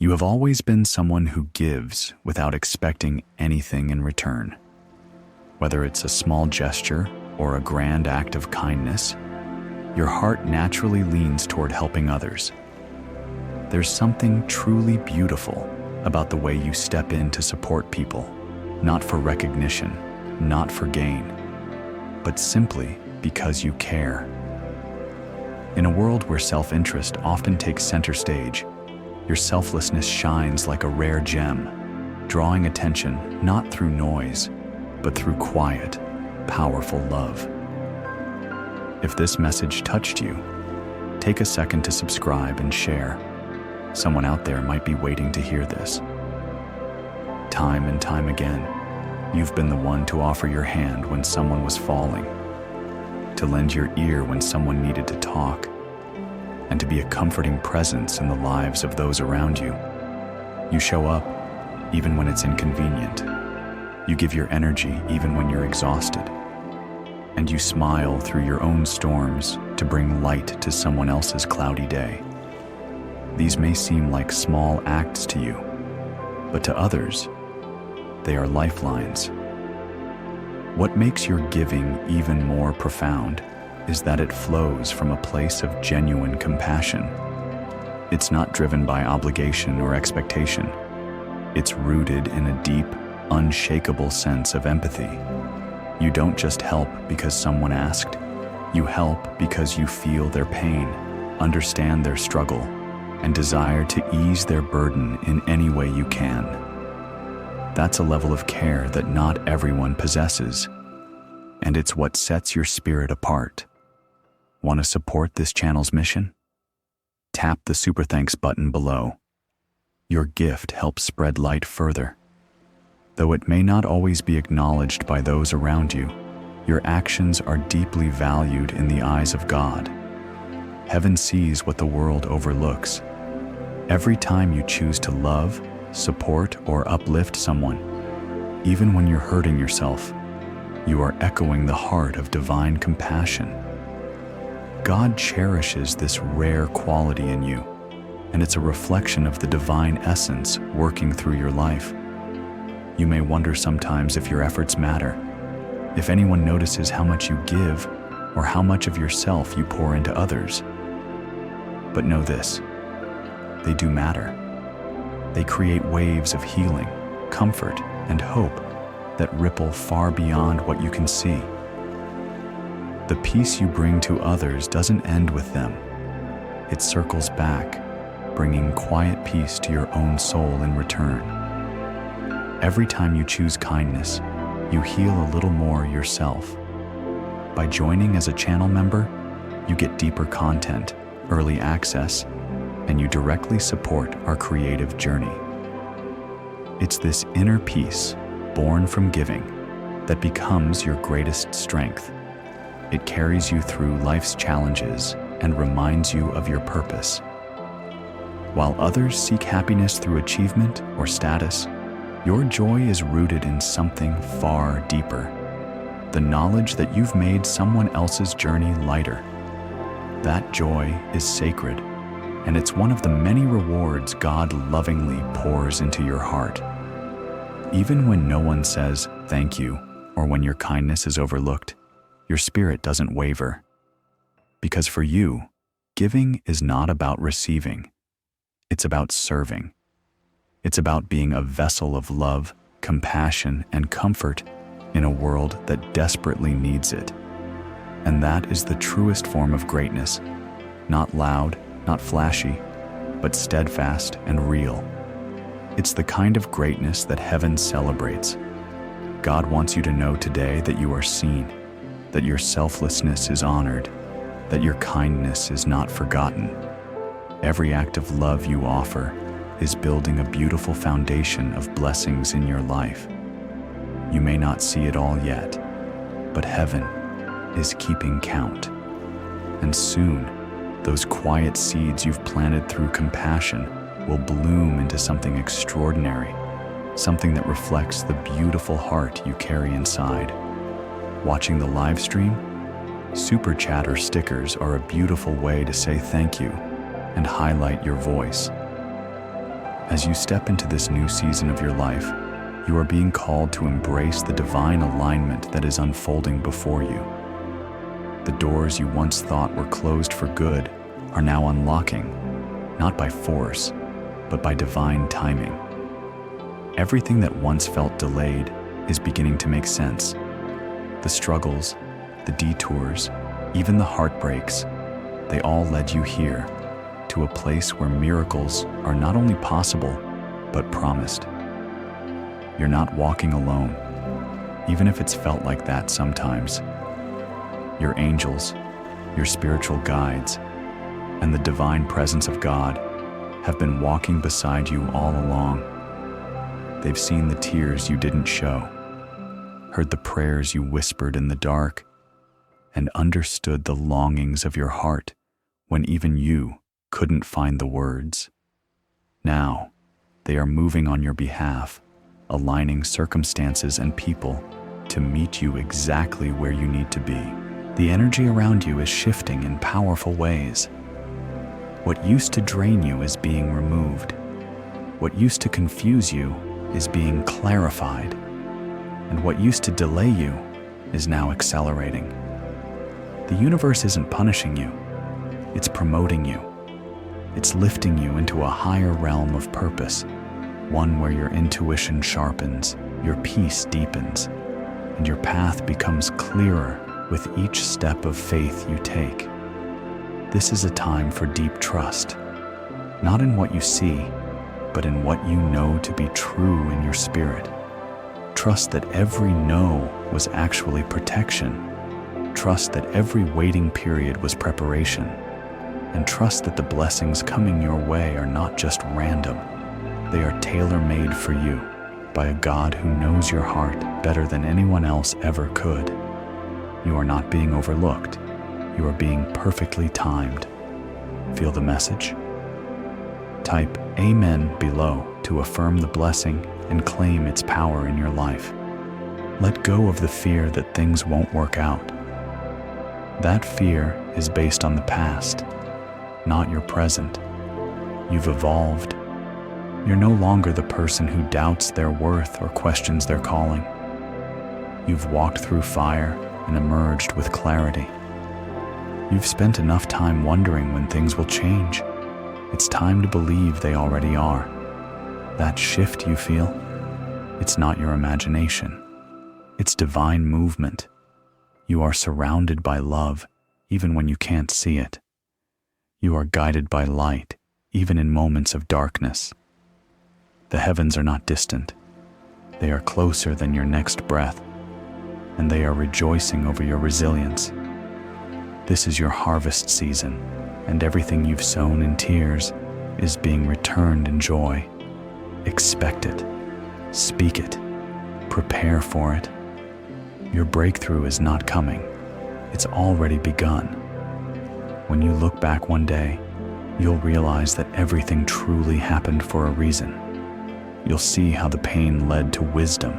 You have always been someone who gives without expecting anything in return. Whether it's a small gesture or a grand act of kindness, your heart naturally leans toward helping others. There's something truly beautiful about the way you step in to support people, not for recognition, not for gain, but simply because you care. In a world where self-interest often takes center stage, your selflessness shines like a rare gem, drawing attention not through noise, but through quiet, powerful love. If this message touched you, take a second to subscribe and share. Someone out there might be waiting to hear this. Time and time again, you've been the one to offer your hand when someone was falling, to lend your ear when someone needed to talk, and to be a comforting presence in the lives of those around you. You show up even when it's inconvenient. You give your energy even when you're exhausted. And you smile through your own storms to bring light to someone else's cloudy day. These may seem like small acts to you, but to others, they are lifelines. What makes your giving even more profound is that it flows from a place of genuine compassion. It's not driven by obligation or expectation. It's rooted in a deep, unshakable sense of empathy. You don't just help because someone asked. You help because you feel their pain, understand their struggle, and desire to ease their burden in any way you can. That's a level of care that not everyone possesses, and it's what sets your spirit apart. Want to support this channel's mission? Tap the Super Thanks button below. Your gift helps spread light further. Though it may not always be acknowledged by those around you, your actions are deeply valued in the eyes of God. Heaven sees what the world overlooks. Every time you choose to love, support, or uplift someone, even when you're hurting yourself, you are echoing the heart of divine compassion. God cherishes this rare quality in you, and it's a reflection of the divine essence working through your life. You may wonder sometimes if your efforts matter, if anyone notices how much you give or how much of yourself you pour into others. But know this, they do matter. They create waves of healing, comfort, and hope that ripple far beyond what you can see. The peace you bring to others doesn't end with them. It circles back, bringing quiet peace to your own soul in return. Every time you choose kindness, you heal a little more yourself. By joining as a channel member, you get deeper content, early access, and you directly support our creative journey. It's this inner peace, born from giving, that becomes your greatest strength. It carries you through life's challenges and reminds you of your purpose. While others seek happiness through achievement or status, your joy is rooted in something far deeper. The knowledge that you've made someone else's journey lighter. That joy is sacred, and it's one of the many rewards God lovingly pours into your heart. Even when no one says thank you, or when your kindness is overlooked, your spirit doesn't waver. Because for you, giving is not about receiving. It's about serving. It's about being a vessel of love, compassion, and comfort in a world that desperately needs it. And that is the truest form of greatness. Not loud, not flashy, but steadfast and real. It's the kind of greatness that heaven celebrates. God wants you to know today that you are seen, that your selflessness is honored, that your kindness is not forgotten. Every act of love you offer is building a beautiful foundation of blessings in your life. You may not see it all yet, but heaven is keeping count. And soon, those quiet seeds you've planted through compassion will bloom into something extraordinary, something that reflects the beautiful heart you carry inside. Watching the live stream? Super Chat or stickers are a beautiful way to say thank you and highlight your voice. As you step into this new season of your life, you are being called to embrace the divine alignment that is unfolding before you. The doors you once thought were closed for good are now unlocking, not by force, but by divine timing. Everything that once felt delayed is beginning to make sense. The struggles, the detours, even the heartbreaks, they all led you here, to a place where miracles are not only possible, but promised. You're not walking alone, even if it's felt like that sometimes. Your angels, your spiritual guides, and the divine presence of God have been walking beside you all along. They've seen the tears you didn't show, heard the prayers you whispered in the dark, and understood the longings of your heart when even you couldn't find the words. Now, they are moving on your behalf, aligning circumstances and people to meet you exactly where you need to be. The energy around you is shifting in powerful ways. What used to drain you is being removed. What used to confuse you is being clarified. And what used to delay you is now accelerating. The universe isn't punishing you, it's promoting you. It's lifting you into a higher realm of purpose, one where your intuition sharpens, your peace deepens, and your path becomes clearer with each step of faith you take. This is a time for deep trust, not in what you see, but in what you know to be true in your spirit. Trust that every no was actually protection. Trust that every waiting period was preparation. And trust that the blessings coming your way are not just random. They are tailor-made for you by a God who knows your heart better than anyone else ever could. You are not being overlooked. You are being perfectly timed. Feel the message? Type Amen below to affirm the blessing and claim its power in your life. Let go of the fear that things won't work out. That fear is based on the past, not your present. You've evolved. You're no longer the person who doubts their worth or questions their calling. You've walked through fire and emerged with clarity. You've spent enough time wondering when things will change. It's time to believe they already are. That shift you feel, it's not your imagination. It's divine movement. You are surrounded by love, even when you can't see it. You are guided by light, even in moments of darkness. The heavens are not distant. They are closer than your next breath, and they are rejoicing over your resilience. This is your harvest season, and everything you've sown in tears is being returned in joy. Expect it. Speak it. Prepare for it. Your breakthrough is not coming. It's already begun. When you look back one day, you'll realize that everything truly happened for a reason. You'll see how the pain led to wisdom,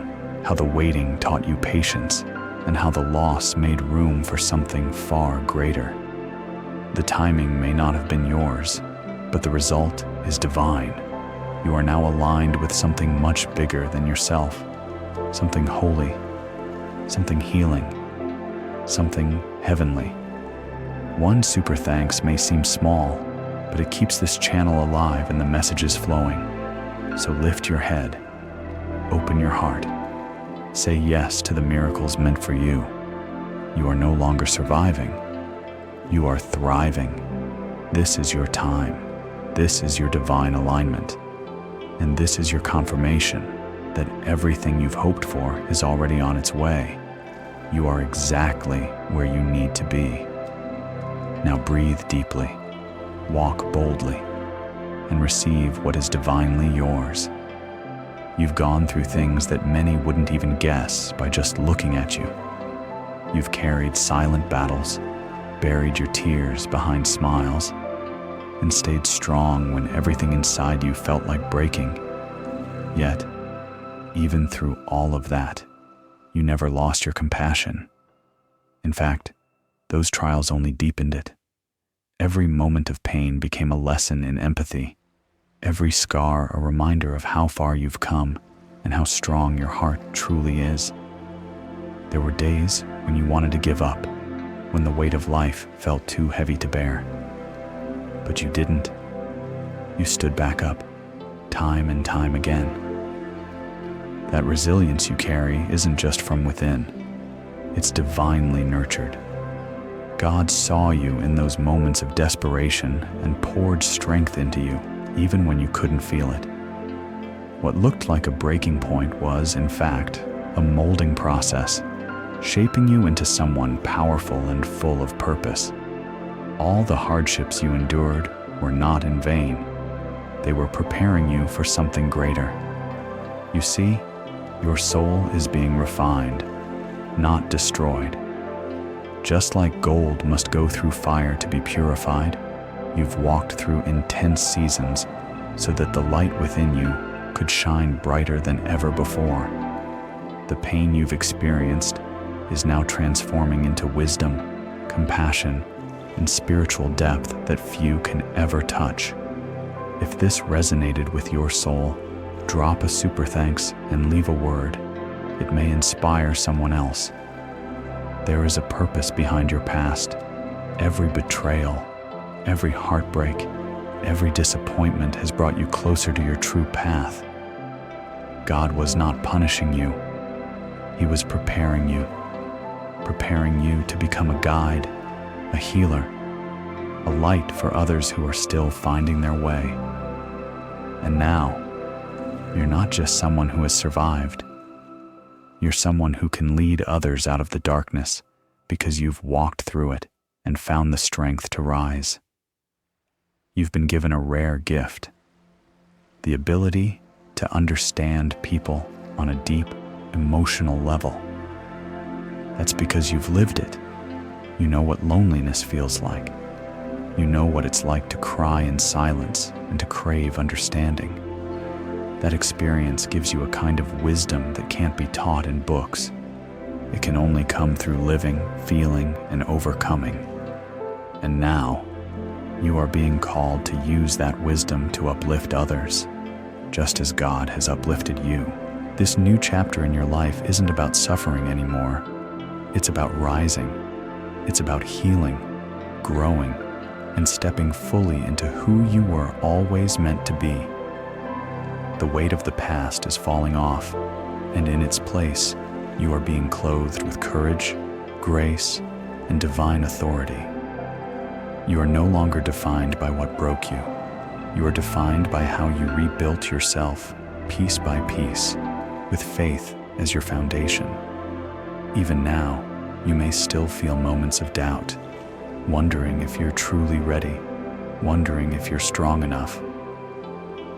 how the waiting taught you patience, and how the loss made room for something far greater. The timing may not have been yours, but the result is divine. You are now aligned with something much bigger than yourself, something holy, something healing, something heavenly. One super thanks may seem small, but it keeps this channel alive and the messages flowing. So lift your head, open your heart, say yes to the miracles meant for you. You are no longer surviving, you are thriving. This is your time, this is your divine alignment, and this is your confirmation that everything you've hoped for is already on its way. You are exactly where you need to be. Now breathe deeply, walk boldly, and receive what is divinely yours. You've gone through things that many wouldn't even guess by just looking at you. You've carried silent battles, buried your tears behind smiles, and stayed strong when everything inside you felt like breaking. Yet, even through all of that, you never lost your compassion. In fact, those trials only deepened it. Every moment of pain became a lesson in empathy. every scar a reminder of how far you've come and how strong your heart truly is. There were days when you wanted to give up, when the weight of life felt too heavy to bear. But you didn't. You stood back up, time and time again. That resilience you carry isn't just from within. It's divinely nurtured. God saw you in those moments of desperation and poured strength into you, even when you couldn't feel it. What looked like a breaking point was, in fact, a molding process, shaping you into someone powerful and full of purpose. All the hardships you endured were not in vain. They were preparing you for something greater. You see, your soul is being refined, not destroyed. Just like gold must go through fire to be purified, you've walked through intense seasons so that the light within you could shine brighter than ever before. The pain you've experienced is now transforming into wisdom, compassion, and spiritual depth that few can ever touch. If this resonated with your soul, drop a super thanks and leave a word. It may inspire someone else. There is a purpose behind your past. Every betrayal, every heartbreak, every disappointment has brought you closer to your true path. God was not punishing you. He was preparing you to become a guide, a healer, a light for others who are still finding their way. And now, you're not just someone who has survived. You're someone who can lead others out of the darkness because you've walked through it and found the strength to rise. You've been given a rare gift, the ability to understand people on a deep, emotional level. That's because you've lived it. You know what loneliness feels like. You know what it's like to cry in silence and to crave understanding. That experience gives you a kind of wisdom that can't be taught in books. It can only come through living, feeling, and overcoming. And now, you are being called to use that wisdom to uplift others, just as God has uplifted you. This new chapter in your life isn't about suffering anymore. It's about rising. It's about healing, growing, and stepping fully into who you were always meant to be. The weight of the past is falling off, and in its place, you are being clothed with courage, grace, and divine authority. You are no longer defined by what broke you. You are defined by how you rebuilt yourself, piece by piece, with faith as your foundation. Even now, you may still feel moments of doubt, wondering if you're truly ready, wondering if you're strong enough.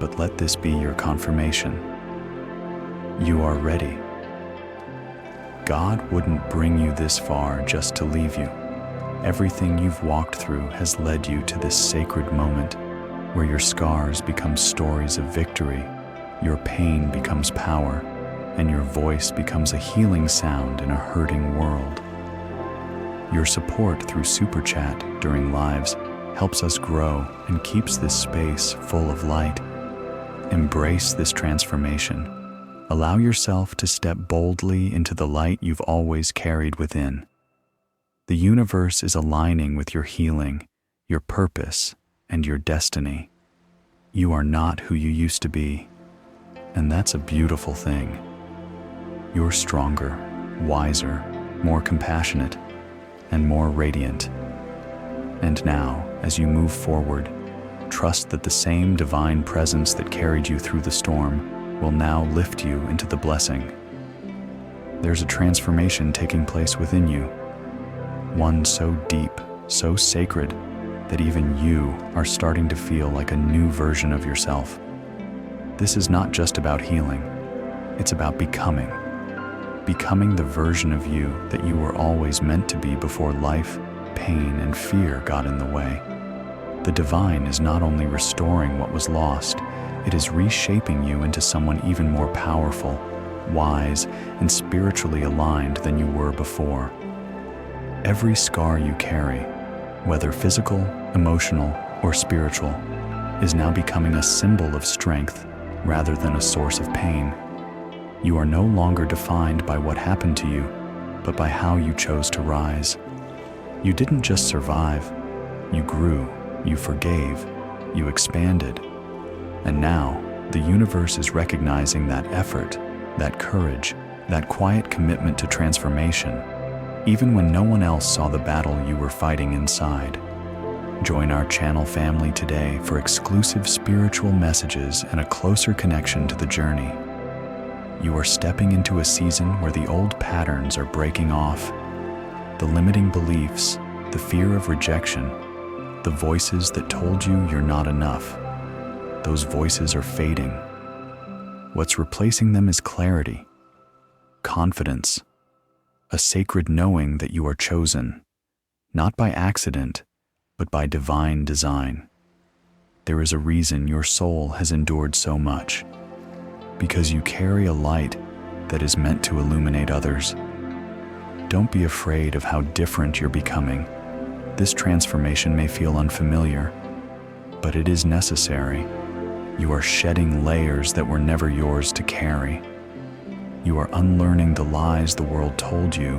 But let this be your confirmation. You are ready. God wouldn't bring you this far just to leave you. Everything you've walked through has led you to this sacred moment where your scars become stories of victory, your pain becomes power, and your voice becomes a healing sound in a hurting world. Your support through Super Chat during lives helps us grow and keeps this space full of light. Embrace this transformation. Allow yourself to step boldly into the light you've always carried within. The universe is aligning with your healing, your purpose, and your destiny. You are not who you used to be, and that's a beautiful thing. You're stronger, wiser, more compassionate, and more radiant. And now, as you move forward, trust that the same divine presence that carried you through the storm will now lift you into the blessing. There's a transformation taking place within you, one so deep, so sacred, that even you are starting to feel like a new version of yourself. This is not just about healing, it's about becoming the version of you that you were always meant to be before life, pain, and fear got in the way. The divine is not only restoring what was lost, it is reshaping you into someone even more powerful, wise, and spiritually aligned than you were before. Every scar you carry, whether physical, emotional, or spiritual, is now becoming a symbol of strength rather than a source of pain. You are no longer defined by what happened to you, but by how you chose to rise. You didn't just survive, you grew, you forgave, you expanded. And now, the universe is recognizing that effort, that courage, that quiet commitment to transformation, even when no one else saw the battle you were fighting inside. Join our channel family today for exclusive spiritual messages and a closer connection to the journey. You are stepping into a season where the old patterns are breaking off. The limiting beliefs, the fear of rejection, the voices that told you you're not enough, those voices are fading. What's replacing them is clarity, confidence, a sacred knowing that you are chosen, not by accident, but by divine design. There is a reason your soul has endured so much, because you carry a light that is meant to illuminate others. Don't be afraid of how different you're becoming. This transformation may feel unfamiliar, but it is necessary. You are shedding layers that were never yours to carry. You are unlearning the lies the world told you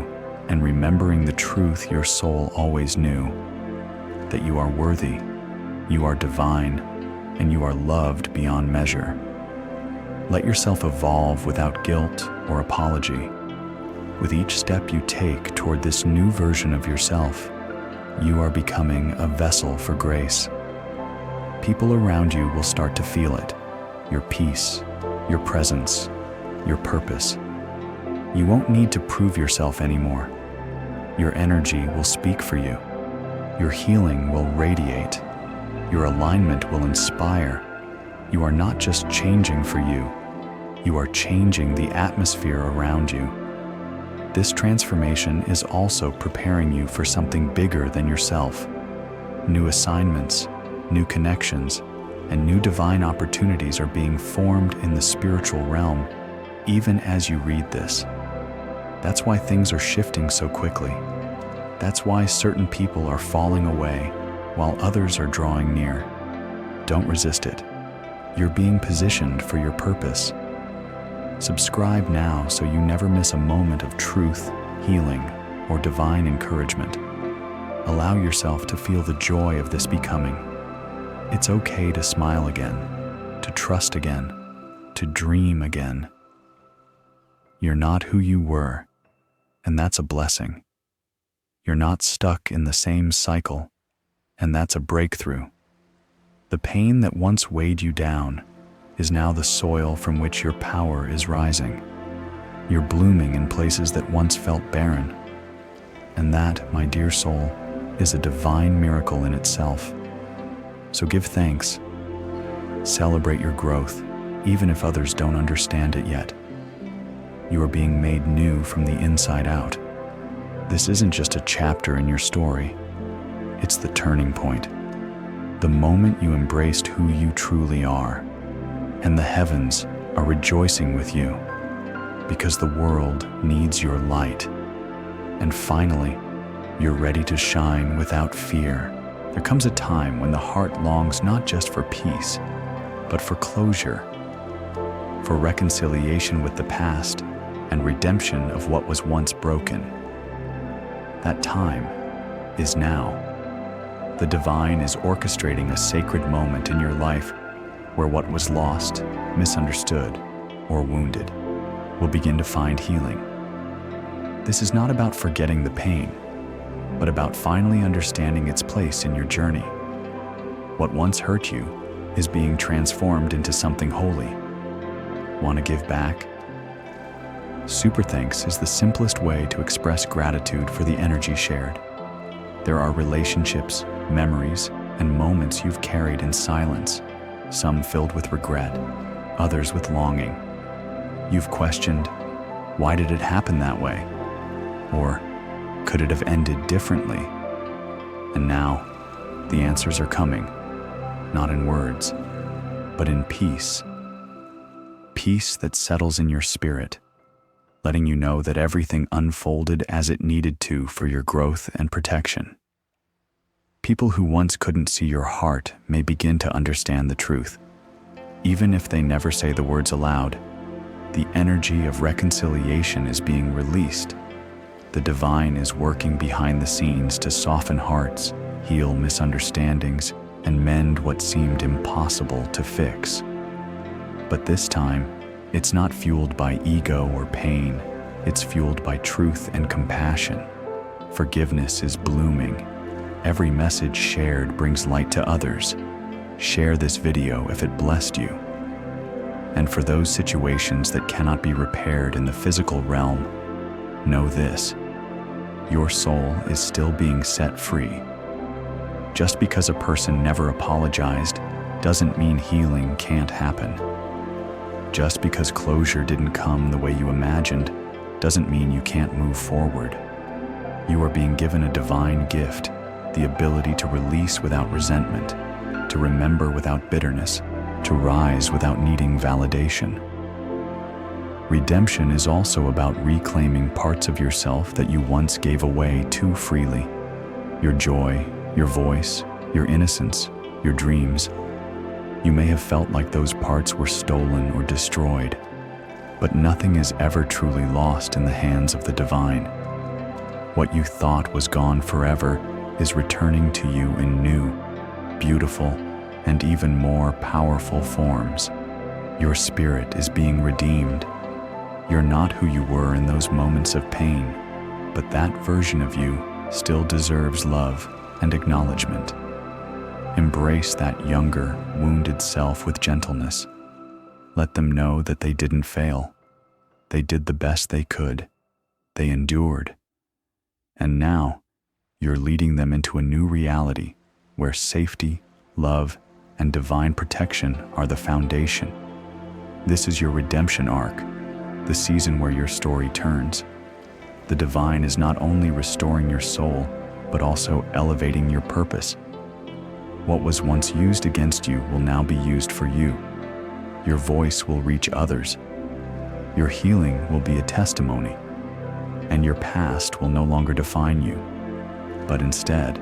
and remembering the truth your soul always knew, that you are worthy, you are divine, and you are loved beyond measure. Let yourself evolve without guilt or apology. With each step you take toward this new version of yourself, you are becoming a vessel for grace. People around you will start to feel it, your peace, your presence, your purpose. You won't need to prove yourself anymore. Your energy will speak for you. Your healing will radiate. Your alignment will inspire. You are not just changing for you, you are changing the atmosphere around you. This transformation is also preparing you for something bigger than yourself. New assignments, new connections, and new divine opportunities are being formed in the spiritual realm, even as you read this. That's why things are shifting so quickly. That's why certain people are falling away while others are drawing near. Don't resist it. You're being positioned for your purpose. Subscribe now so you never miss a moment of truth, healing, or divine encouragement. Allow yourself to feel the joy of this becoming. It's okay to smile again, to trust again, to dream again. You're not who you were, and that's a blessing. You're not stuck in the same cycle, and that's a breakthrough. The pain that once weighed you down is now the soil from which your power is rising. You're blooming in places that once felt barren. And that, my dear soul, is a divine miracle in itself. So give thanks. Celebrate your growth, even if others don't understand it yet. You are being made new from the inside out. This isn't just a chapter in your story. It's the turning point. The moment you embraced who you truly are. And the heavens are rejoicing with you, because the world needs your light. And finally, you're ready to shine without fear. There comes a time when the heart longs not just for peace, but for closure, for reconciliation with the past and redemption of what was once broken. That time is now. The divine is orchestrating a sacred moment in your life where what was lost, misunderstood, or wounded will begin to find healing. This is not about forgetting the pain, but about finally understanding its place in your journey. What once hurt you is being transformed into something holy. Want to give back? Super thanks is the simplest way to express gratitude for the energy shared. There are relationships, memories, and moments you've carried in silence, some filled with regret, others with longing. You've questioned, why did it happen that way? Or, could it have ended differently? And now, the answers are coming, not in words, but in peace. Peace that settles in your spirit, letting you know that everything unfolded as it needed to for your growth and protection. People who once couldn't see your heart may begin to understand the truth. Even if they never say the words aloud, the energy of reconciliation is being released. The divine is working behind the scenes to soften hearts, heal misunderstandings, and mend what seemed impossible to fix. But this time, it's not fueled by ego or pain. It's fueled by truth and compassion. Forgiveness is blooming. Every message shared brings light to others. Share this video if it blessed you. And for those situations that cannot be repaired in the physical realm, know this: your soul is still being set free. Just because a person never apologized doesn't mean healing can't happen. Just because closure didn't come the way you imagined doesn't mean you can't move forward. You are being given a divine gift, the ability to release without resentment, to remember without bitterness, to rise without needing validation. Redemption is also about reclaiming parts of yourself that you once gave away too freely. Your joy, your voice, your innocence, your dreams. You may have felt like those parts were stolen or destroyed, but nothing is ever truly lost in the hands of the divine. What you thought was gone forever is returning to you in new, beautiful, and even more powerful forms. Your spirit is being redeemed. You're not who you were in those moments of pain, but that version of you still deserves love and acknowledgement. Embrace that younger, wounded self with gentleness. Let them know that they didn't fail. They did the best they could. They endured. And now, you're leading them into a new reality where safety, love, and divine protection are the foundation. This is your redemption arc, the season where your story turns. The divine is not only restoring your soul, but also elevating your purpose. What was once used against you will now be used for you. Your voice will reach others. Your healing will be a testimony, and your past will no longer define you, but instead,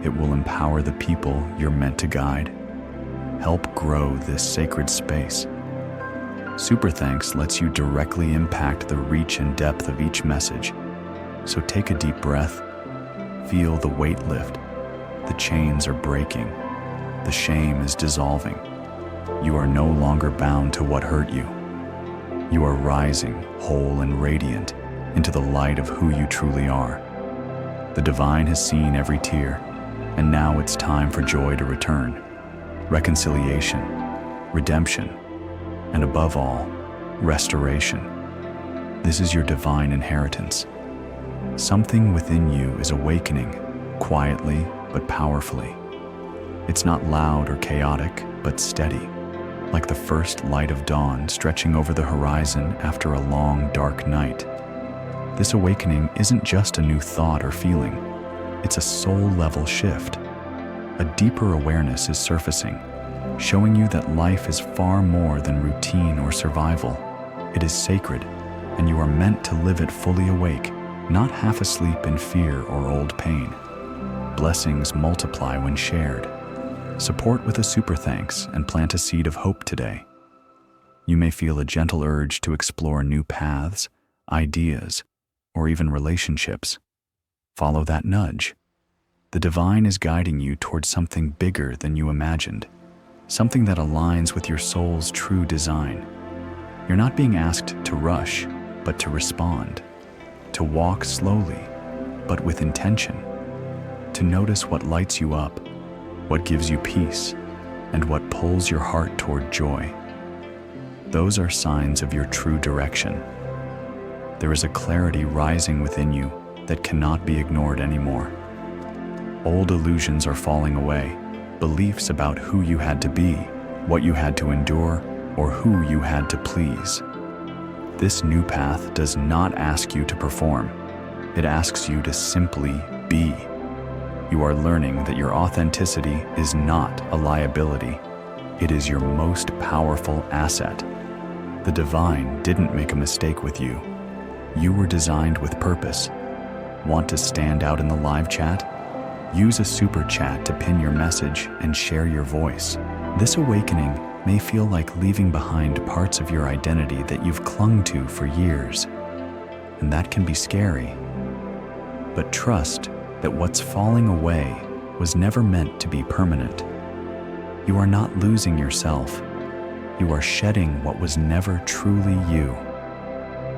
it will empower the people you're meant to guide. Help grow this sacred space. Super Thanks lets you directly impact the reach and depth of each message. So take a deep breath, feel the weight lift. The chains are breaking. The shame is dissolving. You are no longer bound to what hurt you. You are rising, whole and radiant, into the light of who you truly are. The divine has seen every tear, and now it's time for joy to return. Reconciliation, redemption, and above all, restoration. This is your divine inheritance. Something within you is awakening, quietly but powerfully. It's not loud or chaotic, but steady, like the first light of dawn stretching over the horizon after a long, dark night. This awakening isn't just a new thought or feeling. It's a soul-level shift. A deeper awareness is surfacing, showing you that life is far more than routine or survival. It is sacred, and you are meant to live it fully awake, not half asleep in fear or old pain. Blessings multiply when shared. Support with a super thanks and plant a seed of hope today. You may feel a gentle urge to explore new paths, ideas, or even relationships. Follow that nudge. The divine is guiding you towards something bigger than you imagined, something that aligns with your soul's true design. You're not being asked to rush, but to respond, to walk slowly, but with intention, to notice what lights you up, what gives you peace, and what pulls your heart toward joy. Those are signs of your true direction. There is a clarity rising within you that cannot be ignored anymore. Old illusions are falling away, beliefs about who you had to be, what you had to endure, or who you had to please. This new path does not ask you to perform. It asks you to simply be. You are learning that your authenticity is not a liability. It is your most powerful asset. The divine didn't make a mistake with you. You were designed with purpose. Want to stand out in the live chat? Use a super chat to pin your message and share your voice. This awakening may feel like leaving behind parts of your identity that you've clung to for years, and that can be scary. But trust that what's falling away was never meant to be permanent. You are not losing yourself. You are shedding what was never truly you.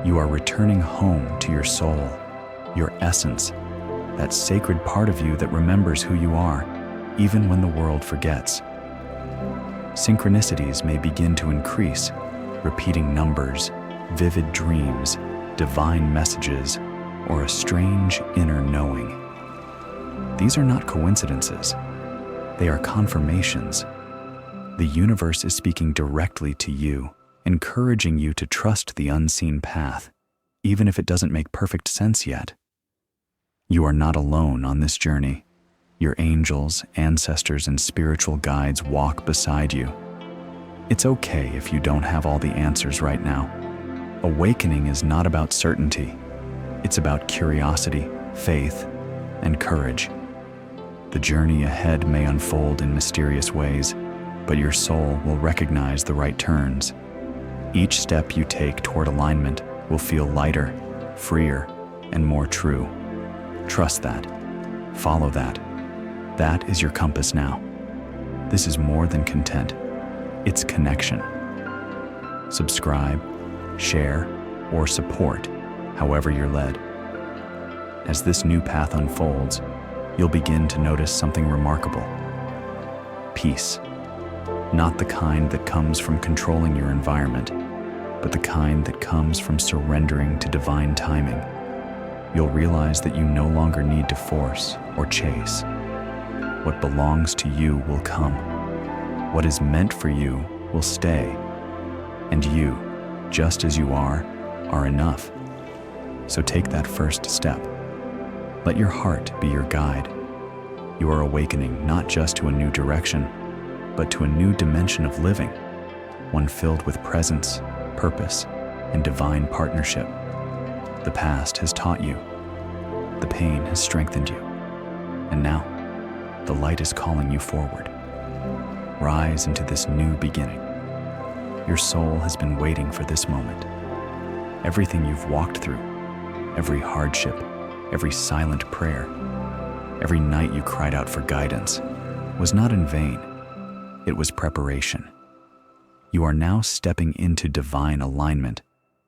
You are returning home to your soul, your essence, that sacred part of you that remembers who you are, even when the world forgets. Synchronicities may begin to increase, repeating numbers, vivid dreams, divine messages, or a strange inner knowing. These are not coincidences. They are confirmations. The universe is speaking directly to you, encouraging you to trust the unseen path, even if it doesn't make perfect sense yet. You are not alone on this journey. Your angels, ancestors, and spiritual guides walk beside you. It's okay if you don't have all the answers right now. Awakening is not about certainty. It's about curiosity, faith, and courage. The journey ahead may unfold in mysterious ways, but your soul will recognize the right turns. Each step you take toward alignment will feel lighter, freer, and more true. Trust that. Follow that. That is your compass now. This is more than content. It's connection. Subscribe, share, or support, however you're led. As this new path unfolds, you'll begin to notice something remarkable. Peace. Not the kind that comes from controlling your environment, but the kind that comes from surrendering to divine timing. You'll realize that you no longer need to force or chase. What belongs to you will come. What is meant for you will stay. And you, just as you are enough. So take that first step. Let your heart be your guide. You are awakening not just to a new direction, but to a new dimension of living, one filled with presence, purpose, and divine partnership. The past has taught you. The pain has strengthened you. And now, the light is calling you forward. Rise into this new beginning. Your soul has been waiting for this moment. Everything you've walked through, every hardship, every silent prayer, every night you cried out for guidance, was not in vain. It was preparation. You are now stepping into divine alignment,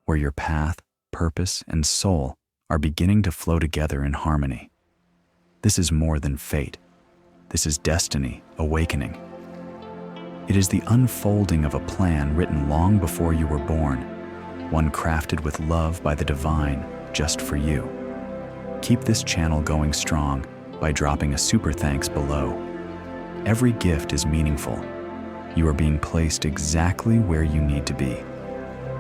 where your path, purpose, and soul are beginning to flow together in harmony. This is more than fate. This is destiny awakening. It is the unfolding of a plan written long before you were born, one crafted with love by the divine just for you. Keep this channel going strong by dropping a super thanks below. Every gift is meaningful. You are being placed exactly where you need to be.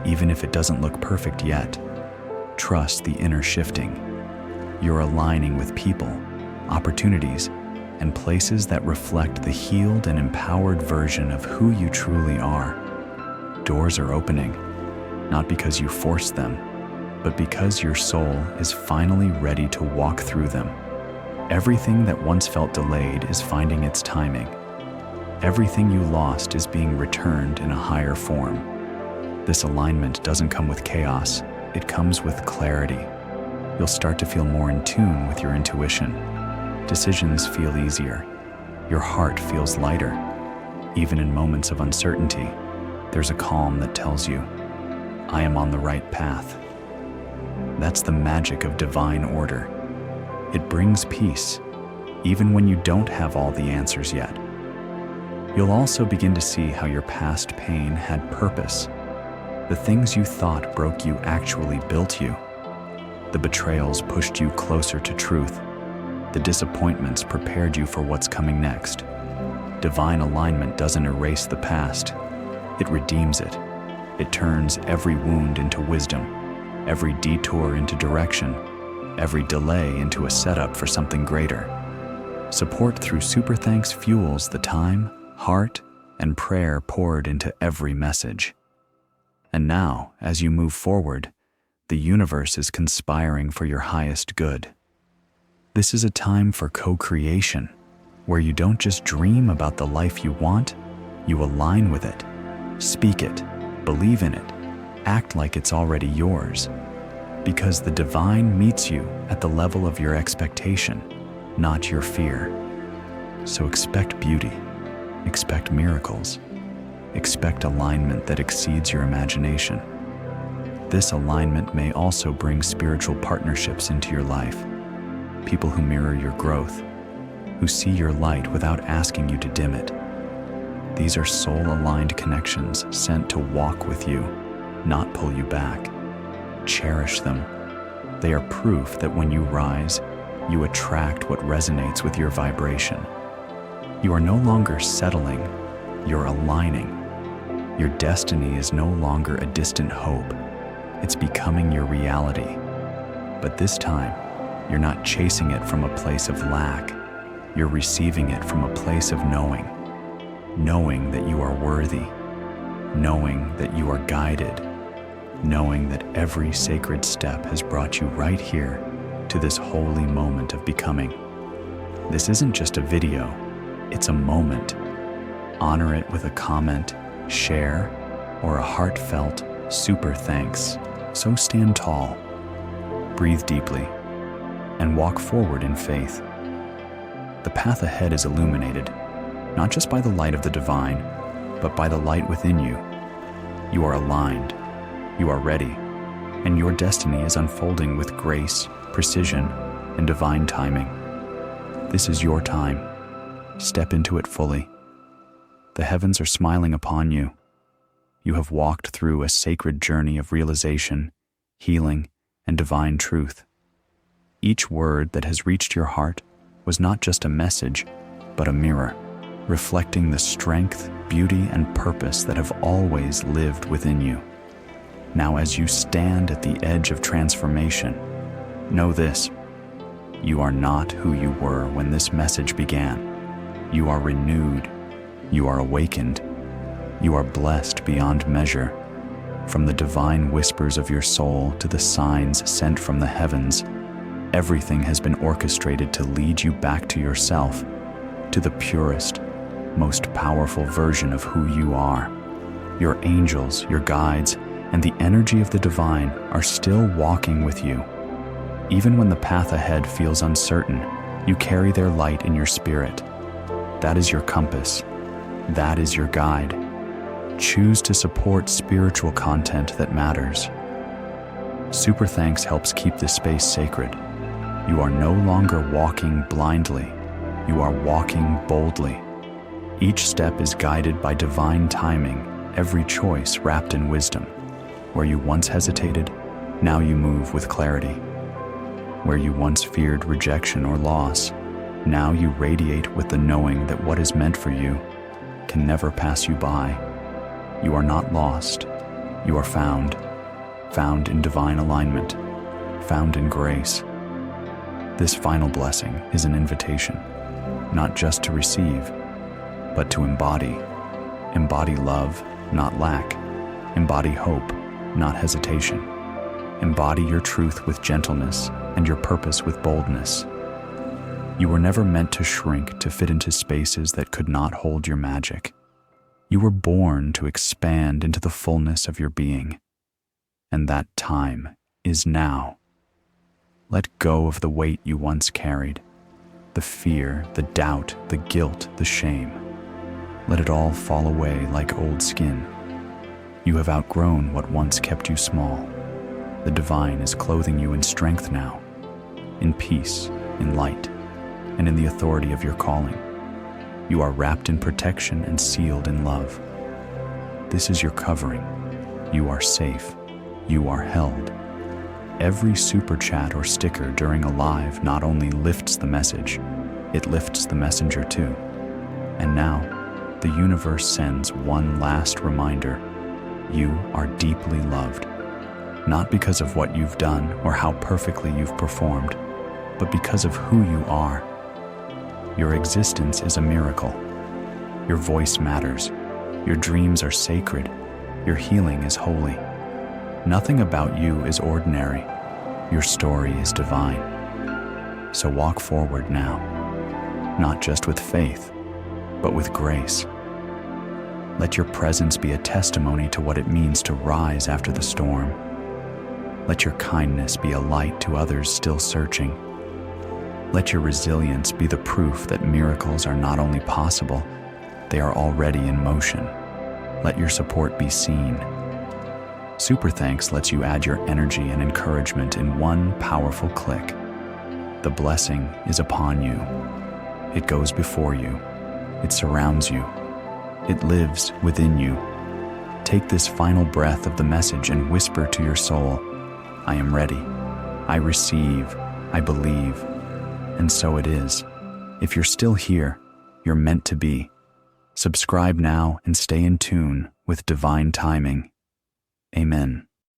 Even if it doesn't look perfect yet, trust the inner shifting. You're aligning with people, opportunities, and places that reflect the healed and empowered version of who you truly are. Doors are opening, not because you forced them, but because your soul is finally ready to walk through them. Everything that once felt delayed is finding its timing. Everything you lost is being returned in a higher form. This alignment doesn't come with chaos, it comes with clarity. You'll start to feel more in tune with your intuition. Decisions feel easier. Your heart feels lighter. Even in moments of uncertainty, there's a calm that tells you, I am on the right path. That's the magic of divine order. It brings peace, even when you don't have all the answers yet. You'll also begin to see how your past pain had purpose. The things you thought broke you actually built you. The betrayals pushed you closer to truth. The disappointments prepared you for what's coming next. Divine alignment doesn't erase the past. It redeems it. It turns every wound into wisdom, every detour into direction, every delay into a setup for something greater. Support through Super Thanks fuels the time, heart, and prayer poured into every message. And now, as you move forward, the universe is conspiring for your highest good. This is a time for co-creation, where you don't just dream about the life you want, you align with it, speak it, believe in it, act like it's already yours. Because the divine meets you at the level of your expectation, not your fear. So expect beauty, expect miracles, expect alignment that exceeds your imagination. This alignment may also bring spiritual partnerships into your life, people who mirror your growth, who see your light without asking you to dim it. These are soul-aligned connections sent to walk with you, not pull you back. Cherish them. They are proof that when you rise, you attract what resonates with your vibration. You are no longer settling, you're aligning. Your destiny is no longer a distant hope. It's becoming your reality. But this time, you're not chasing it from a place of lack. You're receiving it from a place of knowing. Knowing that you are worthy. Knowing that you are guided. Knowing that every sacred step has brought you right here to this holy moment of becoming. This isn't just a video, it's a moment. Honor it with a comment, share, or a heartfelt super thanks. So stand tall, breathe deeply, and walk forward in faith. The path ahead is illuminated, not just by the light of the divine, but by the light within you. You are aligned, you are ready, and your destiny is unfolding with grace, precision, and divine timing. This is your time. Step into it fully. The heavens are smiling upon you. You have walked through a sacred journey of realization, healing, and divine truth. Each word that has reached your heart was not just a message, but a mirror, reflecting the strength, beauty, and purpose that have always lived within you. Now, as you stand at the edge of transformation, know this: you are not who you were when this message began. You are renewed, you are awakened, you are blessed beyond measure. From the divine whispers of your soul to the signs sent from the heavens, everything has been orchestrated to lead you back to yourself, to the purest, most powerful version of who you are. Your angels, your guides, and the energy of the divine are still walking with you. Even when the path ahead feels uncertain, you carry their light in your spirit. That is your compass. That is your guide. Choose to support spiritual content that matters. Super Thanks helps keep this space sacred. You are no longer walking blindly. You are walking boldly. Each step is guided by divine timing, every choice wrapped in wisdom. Where you once hesitated, now you move with clarity. Where you once feared rejection or loss, now you radiate with the knowing that what is meant for you can never pass you by. You are not lost. You are found in divine alignment, found in grace. This final blessing is an invitation, not just to receive, but to embody. Embody love, not lack. Embody hope, not hesitation. Embody your truth with gentleness and your purpose with boldness. You were never meant to shrink to fit into spaces that could not hold your magic. You were born to expand into the fullness of your being. And that time is now. Let go of the weight you once carried, the fear, the doubt, the guilt, the shame. Let it all fall away like old skin. You have outgrown what once kept you small. The divine is clothing you in strength now, in peace, in light, and in the authority of your calling. You are wrapped in protection and sealed in love. This is your covering. You are safe. You are held. Every super chat or sticker during a live not only lifts the message, it lifts the messenger too. And now, the universe sends one last reminder. You are deeply loved. Not because of what you've done or how perfectly you've performed, but because of who you are. Your existence is a miracle. Your voice matters. Your dreams are sacred. Your healing is holy. Nothing about you is ordinary. Your story is divine. So walk forward now, not just with faith, but with grace. Let your presence be a testimony to what it means to rise after the storm. Let your kindness be a light to others still searching. Let your resilience be the proof that miracles are not only possible, they are already in motion. Let your support be seen. Super Thanks lets you add your energy and encouragement in one powerful click. The blessing is upon you. It goes before you. It surrounds you. It lives within you. Take this final breath of the message and whisper to your soul, I am ready. I receive. I believe. And so it is. If you're still here, you're meant to be. Subscribe now and stay in tune with divine timing. Amen.